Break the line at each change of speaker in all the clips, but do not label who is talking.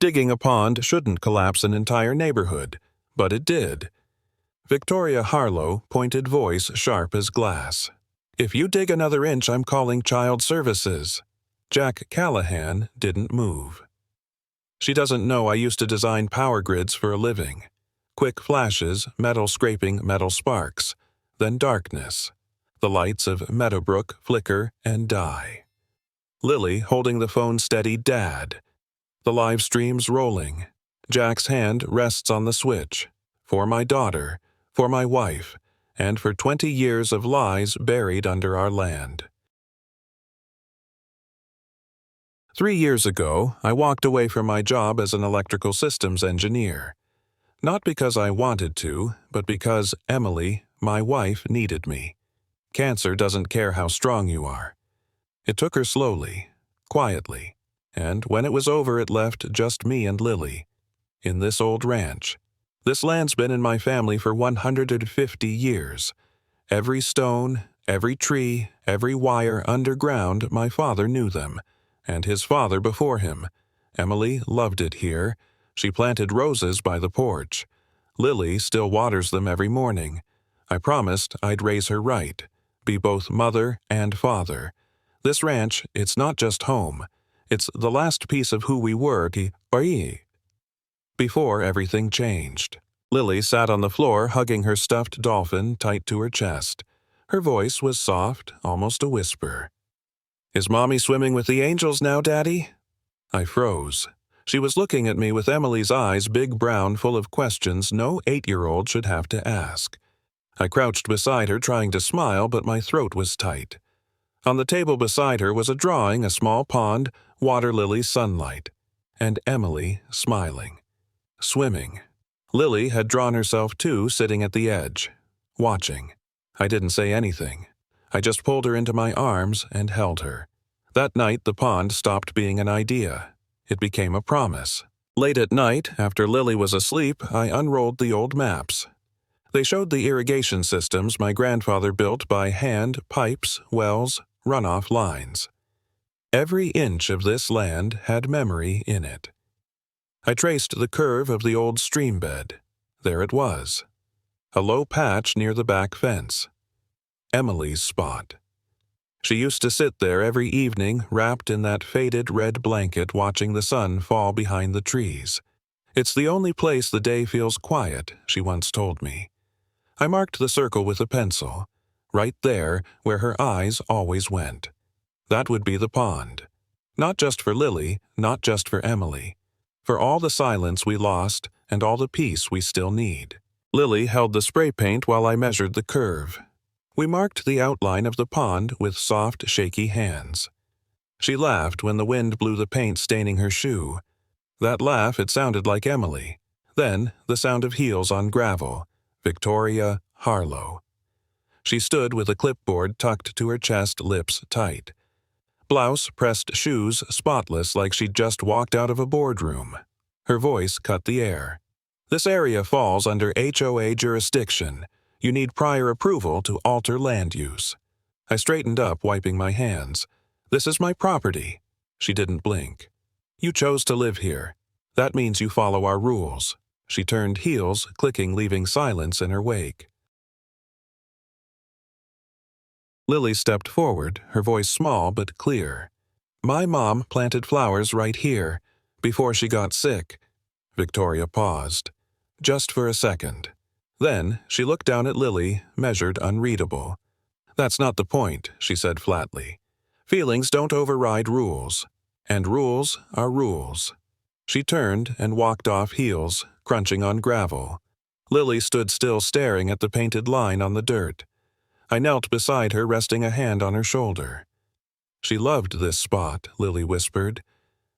Digging a pond shouldn't collapse an entire neighborhood, but it did. Victoria Harlow, pointed voice sharp as glass. "If you dig another inch, I'm calling child services." Jack Callahan didn't move. She doesn't know I used to design power grids for a living. Quick flashes, metal scraping metal sparks. Then darkness. The lights of Meadowbrook flicker and die. Lily holding the phone steady, "Dad." The live stream's rolling. Jack's hand rests on the switch. For my daughter, for my wife, and for 20 years of lies buried under our land. 3 years ago, I walked away from my job as an electrical systems engineer. Not because I wanted to, but because Emily, my wife, needed me. Cancer doesn't care how strong you are. It took her slowly, quietly, and when it was over it left just me and Lily. In this old ranch. This land's been in my family for 150 years. Every stone, every tree, every wire underground, my father knew them, and his father before him. Emily loved it here. She planted roses by the porch. Lily still waters them every morning. I promised I'd raise her right, be both mother and father. This ranch, it's not just home. It's the last piece of who we were, before everything changed. Lily sat on the floor hugging her stuffed dolphin tight to her chest. Her voice was soft, almost a whisper. "Is Mommy swimming with the angels now, Daddy?" I froze. She was looking at me with Emily's eyes big brown full of questions no 8-year-old should have to ask. I crouched beside her trying to smile, but my throat was tight. On the table beside her was a drawing, a small pond, water lily sunlight, and Emily smiling. Swimming. Lily had drawn herself too, sitting at the edge, watching. I didn't say anything. I just pulled her into my arms and held her. That night the pond stopped being an idea. It became a promise. Late at night, after Lily was asleep, I unrolled the old maps. They showed the irrigation systems my grandfather built by hand, pipes, wells, runoff lines. Every inch of this land had memory in it. I traced the curve of the old stream bed. There it was. A low patch near the back fence. Emily's spot. She used to sit there every evening, wrapped in that faded red blanket, watching the sun fall behind the trees. "It's the only place the day feels quiet," she once told me. I marked the circle with a pencil, right there where her eyes always went. That would be the pond. Not just for Lily, not just for Emily. For all the silence we lost and all the peace we still need. Lily held the spray paint while I measured the curve. We marked the outline of the pond with soft, shaky hands. She laughed when the wind blew the paint staining her shoe. That laugh, it sounded like Emily. Then, the sound of heels on gravel. Victoria Harlow. She stood with a clipboard tucked to her chest, lips tight. Blouse, pressed shoes, spotless like she'd just walked out of a boardroom. Her voice cut the air. "This area falls under HOA jurisdiction. You need prior approval to alter land use." I straightened up, wiping my hands. "This is my property." She didn't blink. "You chose to live here. That means you follow our rules." She turned heels, clicking, leaving silence in her wake. Lily stepped forward, her voice small but clear. "My mom planted flowers right here, before she got sick." Victoria paused, just for a second. Then she looked down at Lily, measured, unreadable. "That's not the point," she said flatly. "Feelings don't override rules, and rules are rules." She turned and walked off heels, crunching on gravel. Lily stood still, staring at the painted line on the dirt. I knelt beside her, resting a hand on her shoulder. "She loved this spot," Lily whispered.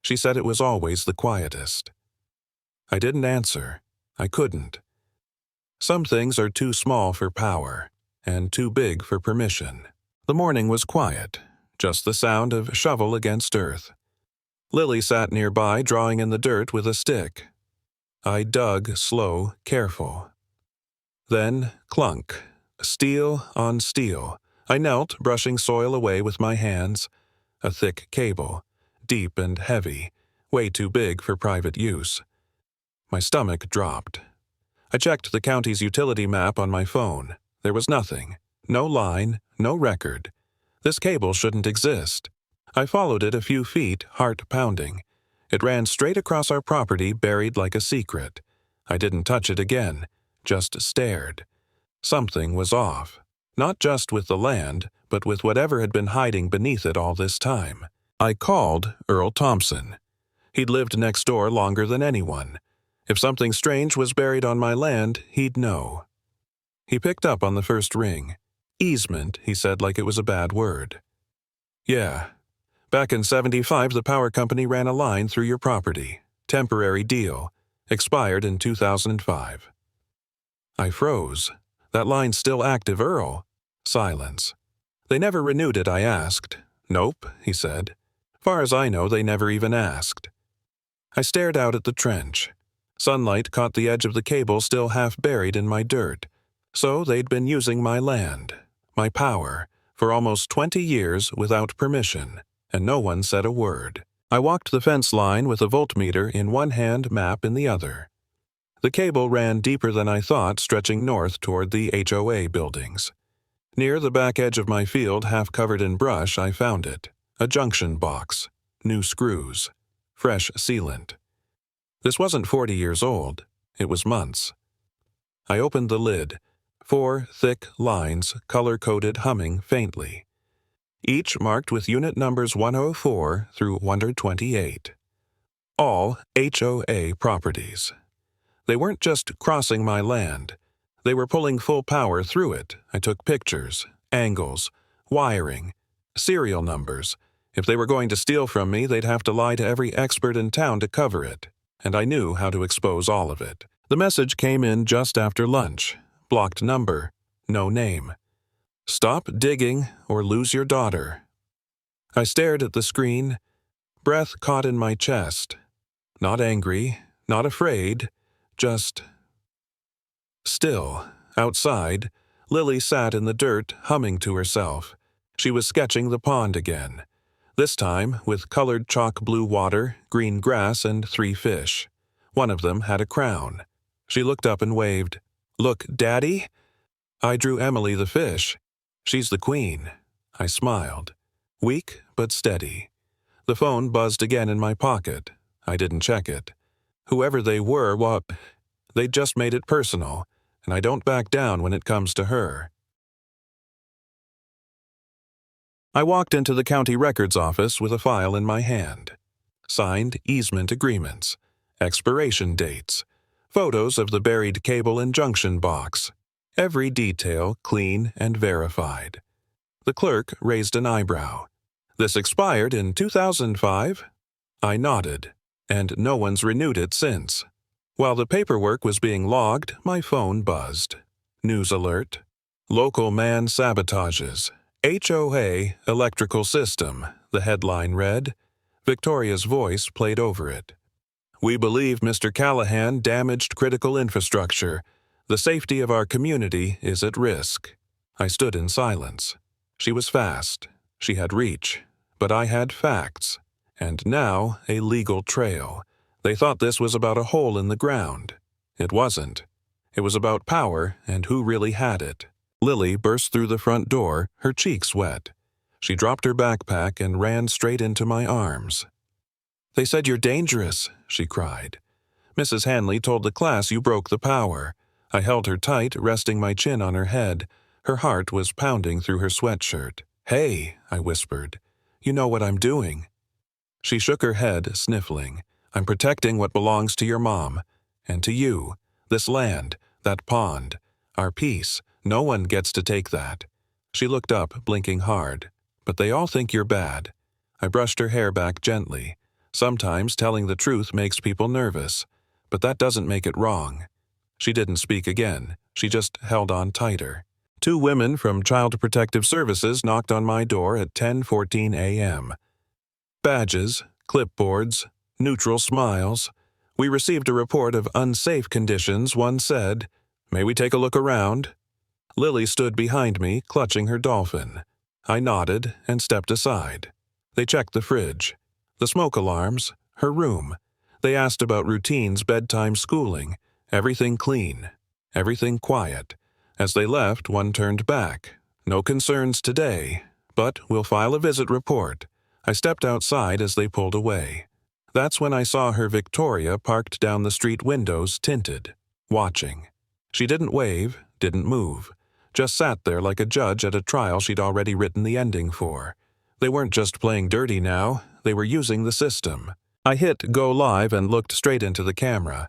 "She said it was always the quietest." I didn't answer. I couldn't. Some things are too small for power, and too big for permission. The morning was quiet, just the sound of shovel against earth. Lily sat nearby, drawing in the dirt with a stick. I dug, slow, careful. Then, clunk. Steel on steel. I knelt, brushing soil away with my hands. A thick cable, deep and heavy, way too big for private use. My stomach dropped. I checked the county's utility map on my phone. There was nothing. No line, no record. This cable shouldn't exist. I followed it a few feet, heart pounding. It ran straight across our property, buried like a secret. I didn't touch it again, just stared. Something was off. Not just with the land, but with whatever had been hiding beneath it all this time. I called Earl Thompson. He'd lived next door longer than anyone. If something strange was buried on my land, he'd know. He picked up on the first ring. Easement, he said like it was a bad word. Yeah. Back in '75, the power company ran a line through your property. Temporary deal. Expired in 2005. I froze. That line's still active, Earl. Silence. They never renewed it, I asked. Nope, he said. Far as I know, they never even asked. I stared out at the trench. Sunlight caught the edge of the cable still half buried in my dirt. So they'd been using my land, my power, for almost 20 years without permission, and no one said a word. I walked the fence line with a voltmeter in one hand, map in the other. The cable ran deeper than I thought, stretching north toward the HOA buildings. Near the back edge of my field, half covered in brush, I found it. A junction box. New screws. Fresh sealant. This wasn't 40 years old. It was months. I opened the lid. 4 thick lines, color-coded, humming faintly. Each marked with unit numbers 104 through 128. All HOA properties. They weren't just crossing my land. They were pulling full power through it. I took pictures, angles, wiring, serial numbers. If they were going to steal from me, they'd have to lie to every expert in town to cover it. And I knew how to expose all of it. The message came in just after lunch. Blocked number. No name. Stop digging or lose your daughter. I stared at the screen. Breath caught in my chest. Not angry, not afraid, just still. Outside, Lily sat in the dirt, humming to herself. She was sketching the pond again. This time with colored chalk blue water, green grass, and 3 fish. One of them had a crown. She looked up and waved. Look, Daddy? I drew Emily the fish. She's the queen. I smiled. Weak but steady. The phone buzzed again in my pocket. I didn't check it. Whoever they were, they'd just made it personal, and I don't back down when it comes to her. I walked into the county records office with a file in my hand. Signed easement agreements, expiration dates, photos of the buried cable and junction box. Every detail clean and verified. The clerk raised an eyebrow. This expired in 2005? I nodded, and no one's renewed it since. While the paperwork was being logged, my phone buzzed. News alert. Local man sabotages. HOA electrical system, the headline read. Victoria's voice played over it. We believe Mr. Callahan damaged critical infrastructure. The safety of our community is at risk. I stood in silence. She was fast. She had reach. But I had facts. And now a legal trail. They thought this was about a hole in the ground. It wasn't. It was about power and who really had it. Lily burst through the front door, her cheeks wet. She dropped her backpack and ran straight into my arms. They said you're dangerous, she cried. Mrs. Hanley told the class you broke the power. I held her tight, resting my chin on her head. Her heart was pounding through her sweatshirt. Hey, I whispered. You know what I'm doing. She shook her head, sniffling. I'm protecting what belongs to your mom. And to you. This land. That pond. Our peace. No one gets to take that. She looked up, blinking hard. But they all think you're bad. I brushed her hair back gently. Sometimes telling the truth makes people nervous. But that doesn't make it wrong. She didn't speak again. She just held on tighter. 2 women from Child Protective Services knocked on my door at 10:14 a.m. Badges, clipboards, neutral smiles. We received a report of unsafe conditions, one said. May we take a look around? Lily stood behind me, clutching her dolphin. I nodded and stepped aside. They checked the fridge. The smoke alarms, her room. They asked about routines, bedtime, schooling. Everything clean. Everything quiet. As they left, one turned back. No concerns today, but we'll file a visit report. I stepped outside as they pulled away. That's when I saw her Victoria parked down the street, windows tinted, watching. She didn't wave, didn't move, just sat there like a judge at a trial she'd already written the ending for. They weren't just playing dirty now, they were using the system. I hit go live and looked straight into the camera.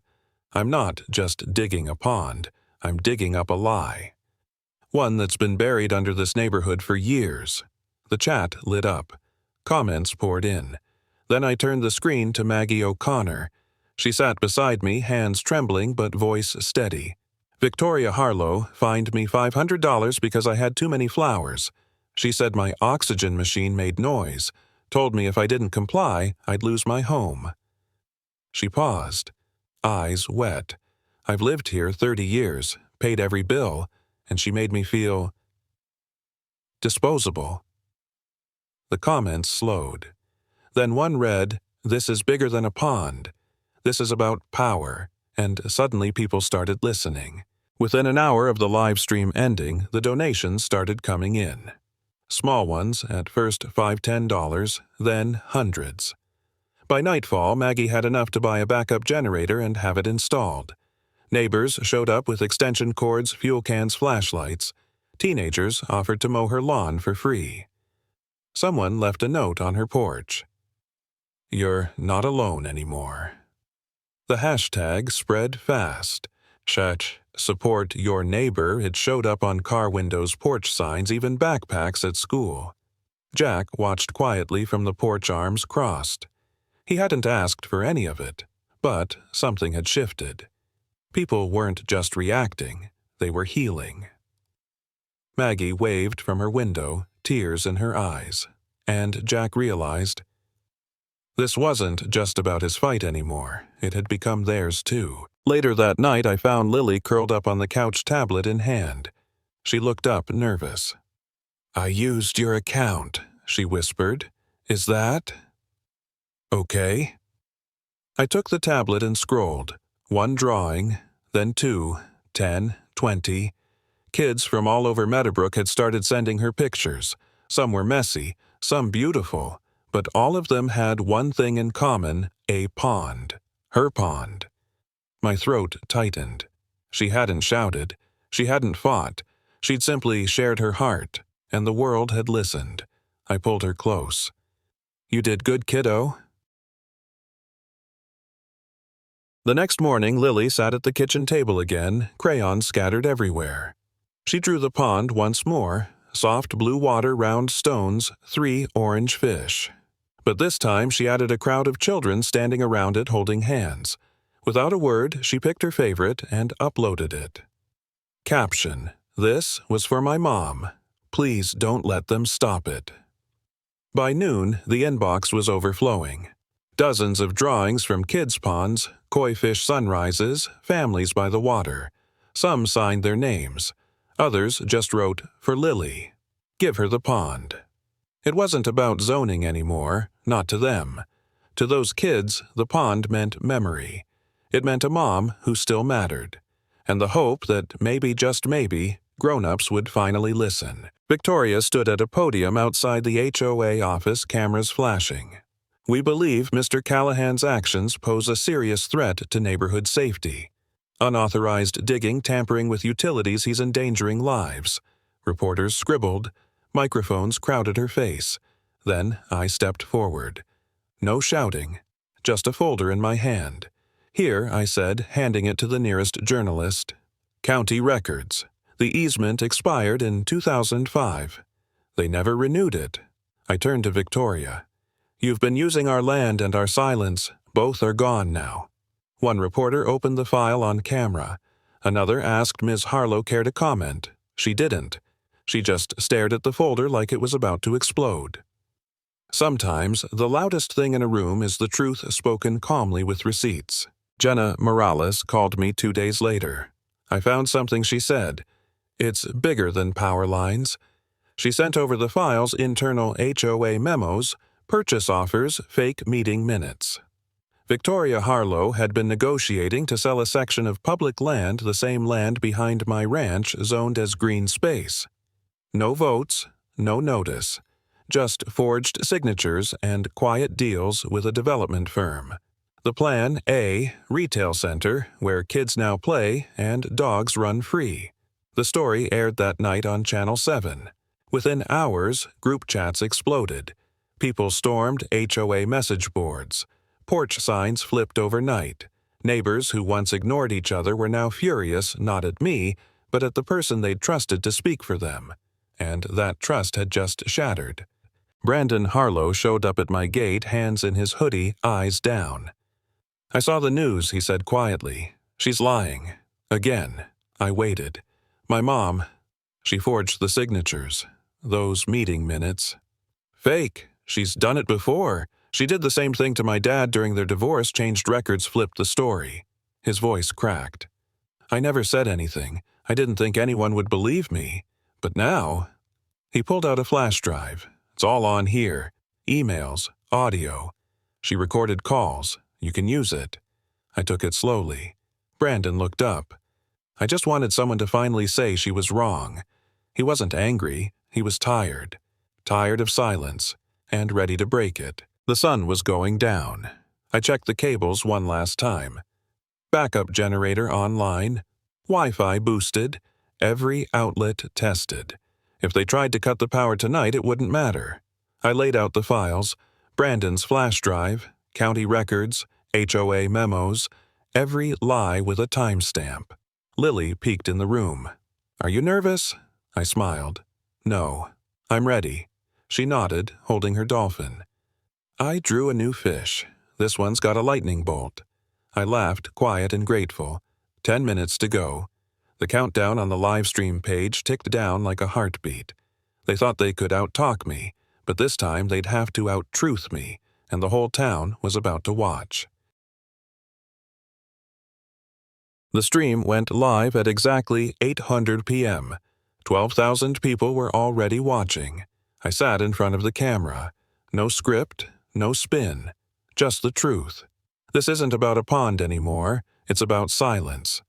I'm not just digging a pond, I'm digging up a lie. One that's been buried under this neighborhood for years. The chat lit up. Comments poured in. Then I turned the screen to Maggie O'Connor. She sat beside me, hands trembling but voice steady. Victoria Harlow fined me $500 because I had too many flowers. She said my oxygen machine made noise, told me if I didn't comply, I'd lose my home. She paused, eyes wet. I've lived here 30 years, paid every bill, and she made me feel disposable. The comments slowed. Then one read, "This is bigger than a pond. This is about power," and suddenly people started listening. Within an hour of the live stream ending, the donations started coming in. Small ones, at first $5, $10, then hundreds. By nightfall, Maggie had enough to buy a backup generator and have it installed. Neighbors showed up with extension cords, fuel cans, flashlights. Teenagers offered to mow her lawn for free. Someone left a note on her porch. "You're not alone anymore." The hashtag spread fast. Support your neighbor. It showed up on car windows, porch signs, even backpacks at school. Jack watched quietly from the porch, arms crossed. He hadn't asked for any of it, but something had shifted. People weren't just reacting, they were healing. Maggie waved from her window, tears in her eyes, and Jack realized this wasn't just about his fight anymore. It had become theirs too. Later that night, I found Lily curled up on the couch, tablet in hand. She looked up, nervous. "I used your account," she whispered. "Is that okay?" I took the tablet and scrolled. One drawing, then 2, 10, 20. Kids from all over Meadowbrook had started sending her pictures. Some were messy, some beautiful, but all of them had one thing in common: a pond. Her pond. My throat tightened. She hadn't shouted. She hadn't fought. She'd simply shared her heart, and the world had listened. I pulled her close. "You did good, kiddo." The next morning, Lily sat at the kitchen table again, crayons scattered everywhere. She drew the pond once more, soft blue water, round stones, 3 orange fish. But this time she added a crowd of children standing around it holding hands. Without a word, she picked her favorite and uploaded it. Caption: "This was for my mom. Please don't let them stop it." By noon, the inbox was overflowing. Dozens of drawings from kids' ponds, koi fish sunrises, families by the water. Some signed their names. Others just wrote, "For Lily. Give her the pond." It wasn't about zoning anymore, not to them. To those kids, the pond meant memory. It meant a mom who still mattered. And the hope that maybe, just maybe, grown-ups would finally listen. Victoria stood at a podium outside the HOA office, cameras flashing. "We believe Mr. Callahan's actions pose a serious threat to neighborhood safety. Unauthorized digging, tampering with utilities, he's endangering lives." Reporters scribbled. Microphones crowded her face. Then I stepped forward. No shouting, just a folder in my hand. "Here," I said, handing it to the nearest journalist. "County records. The easement expired in 2005. They never renewed it." I turned to Victoria. "You've been using our land and our silence. Both are gone now." One reporter opened the file on camera. Another asked Ms. Harlow care to comment. She didn't. She just stared at the folder like it was about to explode. Sometimes, the loudest thing in a room is the truth spoken calmly with receipts. Jenna Morales called me 2 days later. I found something she said. It's bigger than power lines. She sent over the files, internal HOA memos, purchase offers, fake meeting minutes. Victoria Harlow had been negotiating to sell a section of public land, the same land behind my ranch zoned as green space. No votes, no notice, just forged signatures and quiet deals with a development firm. The plan A, retail center, where kids now play and dogs run free. The story aired that night on Channel 7. Within hours, group chats exploded. People stormed HOA message boards. Porch signs flipped overnight. Neighbors who once ignored each other were now furious not at me, but at the person they'd trusted to speak for them. And that trust had just shattered. Brandon Harlow showed up at my gate, hands in his hoodie, eyes down. "I saw the news," he said quietly. "She's lying. Again." I waited. "My mom." She forged the signatures. Those meeting minutes. "Fake. She's done it before. She did the same thing to my dad during their divorce, changed records, flipped the story." His voice cracked. "I never said anything. I didn't think anyone would believe me. But now..." He pulled out a flash drive. "It's all on here. Emails, audio. She recorded calls. You can use it." I took it slowly. Brandon looked up. I just wanted someone to finally say she was wrong. He wasn't angry. He was tired. Tired of silence. And ready to break it. The sun was going down. I checked the cables one last time. Backup generator online. Wi-Fi boosted. Every outlet tested. If they tried to cut the power tonight, it wouldn't matter. I laid out the files. Brandon's flash drive, county records, HOA memos, every lie with a timestamp. Lily peeked in the room. "Are you nervous?" I smiled. "No. I'm ready." She nodded, holding her dolphin. I drew a new fish. This one's got a lightning bolt. I laughed, quiet and grateful. 10 minutes to go. The countdown on the live stream page ticked down like a heartbeat. They thought they could out-talk me, but this time they'd have to out-truth me, and the whole town was about to watch. The stream went live at exactly 8:00 p.m. 12,000 people were already watching. I sat in front of the camera. No script, no spin, just the truth. This isn't about a pond anymore. It's about silence,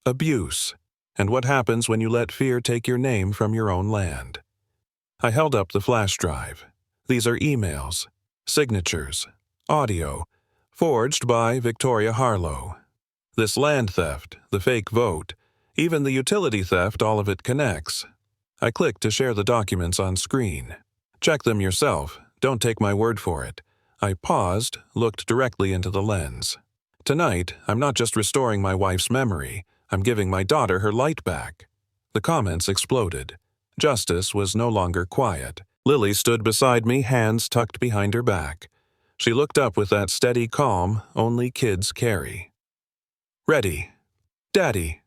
abuse, and what happens when you let fear take your name from your own land. I held up the flash drive. These are emails, signatures, audio, forged by Victoria Harlow. This land theft, the fake vote, even the utility theft, all of it connects. I clicked to share the documents on screen. Check them yourself. Don't take my word for it. I paused, looked directly into the lens. Tonight, I'm not just restoring my wife's memory. I'm giving my daughter her light back. The comments exploded. Justice was no longer quiet. Lily stood beside me, hands tucked behind her back. She looked up with that steady calm only kids carry. "Ready. Daddy."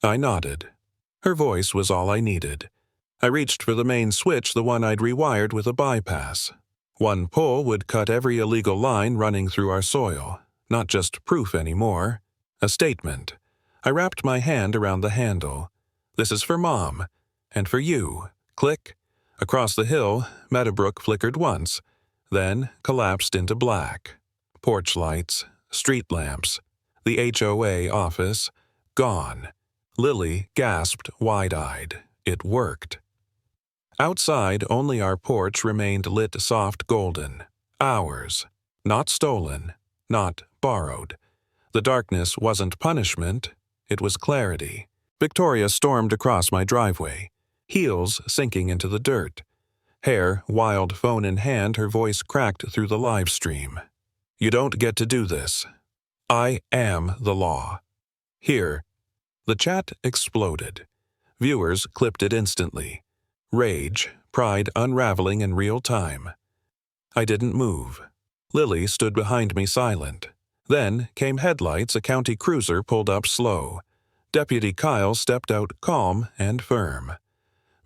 I nodded. Her voice was all I needed. I reached for the main switch, the one I'd rewired with a bypass. One pull would cut every illegal line running through our soil. Not just proof anymore. A statement. I wrapped my hand around the handle. "This is for Mom. And for you." Click. Across the hill, Meadowbrook flickered once, then collapsed into black. Porch lights, street lamps, the HOA office, gone. Lily gasped wide-eyed. It worked. Outside, only our porch remained lit soft golden. Ours. Not stolen. Not borrowed. The darkness wasn't punishment. It was clarity. Victoria stormed across my driveway, heels sinking into the dirt. Hair, wild phone in hand, her voice cracked through the live stream. "You don't get to do this. I am the law. Here." The chat exploded. Viewers clipped it instantly. Rage, pride unraveling in real time. I didn't move. Lily stood behind me silent. Then came headlights. A county cruiser pulled up slow. Deputy Kyle stepped out calm and firm.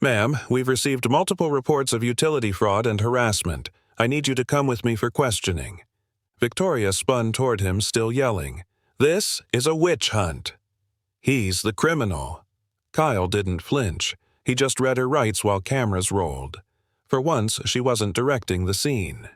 "Ma'am, we've received multiple reports of utility fraud and harassment. I need you to come with me for questioning." Victoria spun toward him, still yelling. "This is a witch hunt." He's the criminal. Kyle didn't flinch. He just read her rights while cameras rolled. For once, she wasn't directing the scene.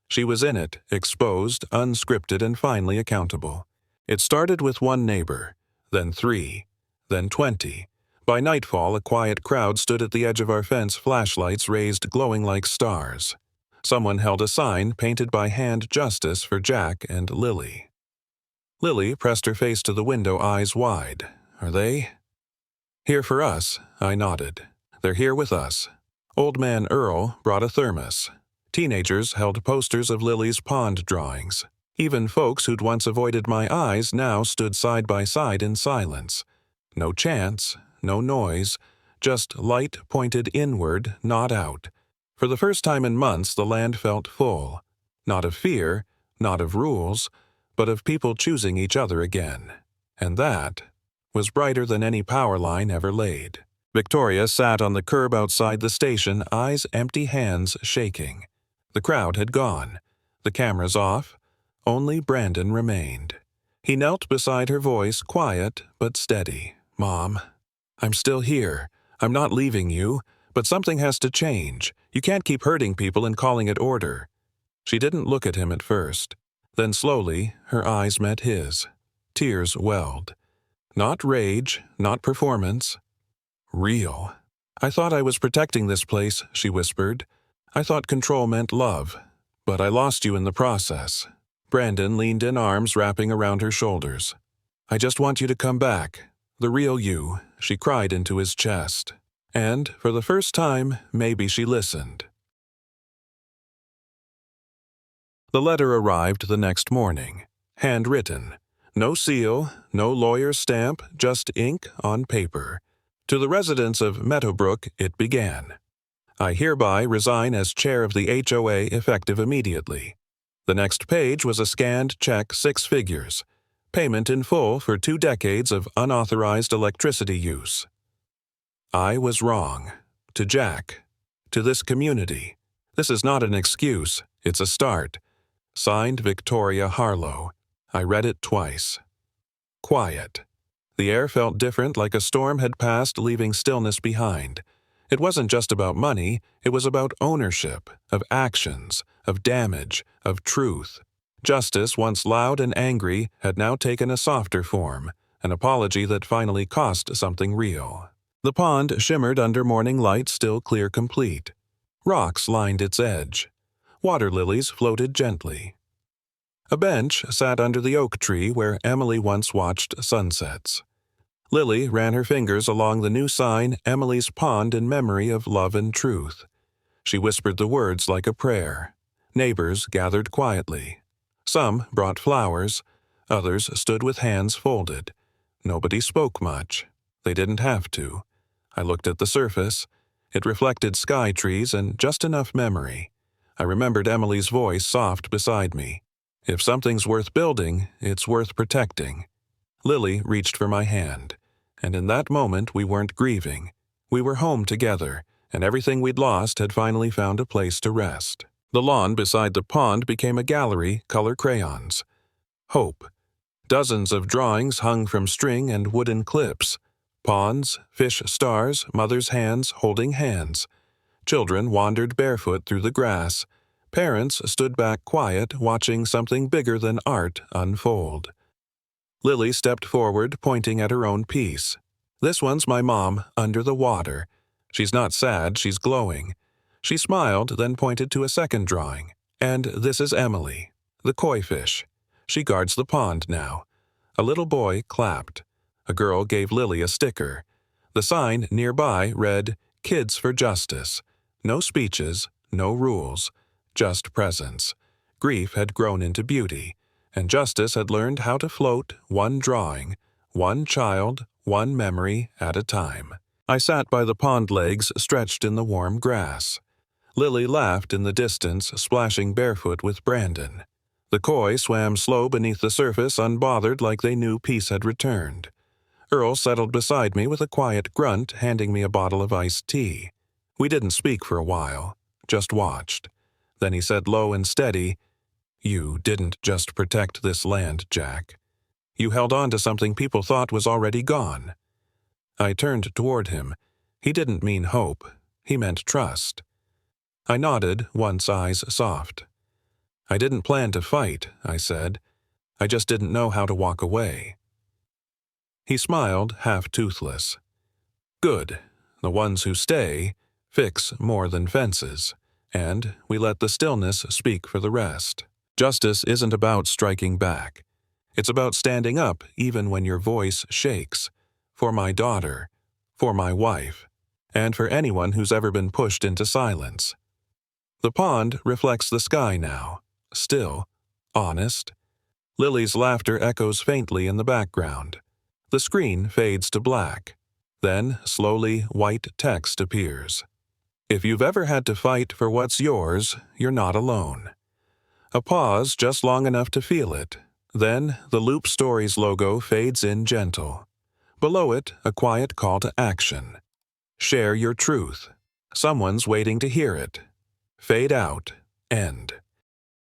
She was in it, exposed, unscripted, and finally accountable. It started with one neighbor, then 3, then 20. By nightfall, a quiet crowd stood at the edge of our fence, flashlights raised glowing like stars. Someone held a sign painted by hand, "Justice for Jack and Lily." Lily pressed her face to the window, eyes wide. "Are they?" "Here for us," I nodded. "They're here with us." Old man Earl brought a thermos. Teenagers held posters of Lily's pond drawings. Even folks who'd once avoided my eyes now stood side by side in silence. No chants, no noise, just light pointed inward, not out. For the first time in months, the land felt full. Not of fear, not of rules, but of people choosing each other again. And that was brighter than any power line ever laid. Victoria sat on the curb outside the station, eyes empty, hands shaking. The crowd had gone. The cameras off. Only Brandon remained. He knelt beside her, voice quiet but steady. "Mom, I'm still here. I'm not leaving you, but something has to change. You can't keep hurting people and calling it order." She didn't look at him at first. Then slowly, her eyes met his. Tears welled. Not rage, not performance. Real. "I thought I was protecting this place," she whispered. "I thought control meant love. But I lost you in the process." Brandon leaned in, arms wrapping around her shoulders. "I just want you to come back. The real you," she cried into his chest. And, for the first time, maybe she listened. The letter arrived the next morning. Handwritten. No seal, no lawyer's stamp, just ink on paper. To the residents of Meadowbrook, it began. "I hereby resign as chair of the HOA effective immediately." The next page was a scanned check, 6 figures. Payment in full for 2 decades of unauthorized electricity use. I was wrong. To Jack. To this community. This is not an excuse, it's a start. Signed, Victoria Harlow. I read it twice. Quiet. The air felt different, like a storm had passed, leaving stillness behind. It wasn't just about money, it was about ownership, of actions, of damage, of truth. Justice, once loud and angry, had now taken a softer form, an apology that finally cost something real. The pond shimmered under morning light, still clear, complete. Rocks lined its edge. Water lilies floated gently. A bench sat under the oak tree where Emily once watched sunsets. Lily ran her fingers along the new sign, "Emily's Pond," in memory of love and truth. She whispered the words like a prayer. Neighbors gathered quietly. Some brought flowers. Others stood with hands folded. Nobody spoke much. They didn't have to. I looked at the surface. It reflected sky trees and just enough memory. I remembered Emily's voice soft beside me. "If something's worth building, it's worth protecting." Lily reached for my hand. And in that moment we weren't grieving. We were home together, and everything we'd lost had finally found a place to rest. The lawn beside the pond became a gallery, color crayons. Hope. Dozens of drawings hung from string and wooden clips. Ponds, fish stars, mothers' hands holding hands. Children wandered barefoot through the grass. Parents stood back quiet, watching something bigger than art unfold. Lily stepped forward, pointing at her own piece. "This one's my mom, under the water. She's not sad, she's glowing." She smiled, then pointed to a second drawing. "And this is Emily, the koi fish. She guards the pond now." A little boy clapped. A girl gave Lily a sticker. The sign nearby read, "Kids for Justice." No speeches, no rules, just presence. Grief had grown into beauty, and justice had learned how to float, one drawing, one child, one memory at a time. I sat by the pond legs, stretched in the warm grass. Lily laughed in the distance, splashing barefoot with Brandon. The koi swam slow beneath the surface, unbothered, like they knew peace had returned. Earl settled beside me with a quiet grunt, handing me a bottle of iced tea. We didn't speak for a while, just watched. Then he said low and steady, "You didn't just protect this land, Jack. You held on to something people thought was already gone." I turned toward him. He didn't mean hope. He meant trust. I nodded, once eyes soft. I didn't plan to fight, I said. I just didn't know how to walk away. He smiled, half toothless. Good. The ones who stay fix more than fences, and we let the stillness speak for the rest. Justice isn't about striking back. It's about standing up even when your voice shakes. For my daughter, for my wife, and for anyone who's ever been pushed into silence. The pond reflects the sky now, still, honest. Lily's laughter echoes faintly in the background. The screen fades to black. Then, slowly, white text appears. If you've ever had to fight for what's yours, you're not alone. A pause just long enough to feel it. Then, the Loop Stories logo fades in gentle. Below it, a quiet call to action. Share your truth. Someone's waiting to hear it. Fade out. End.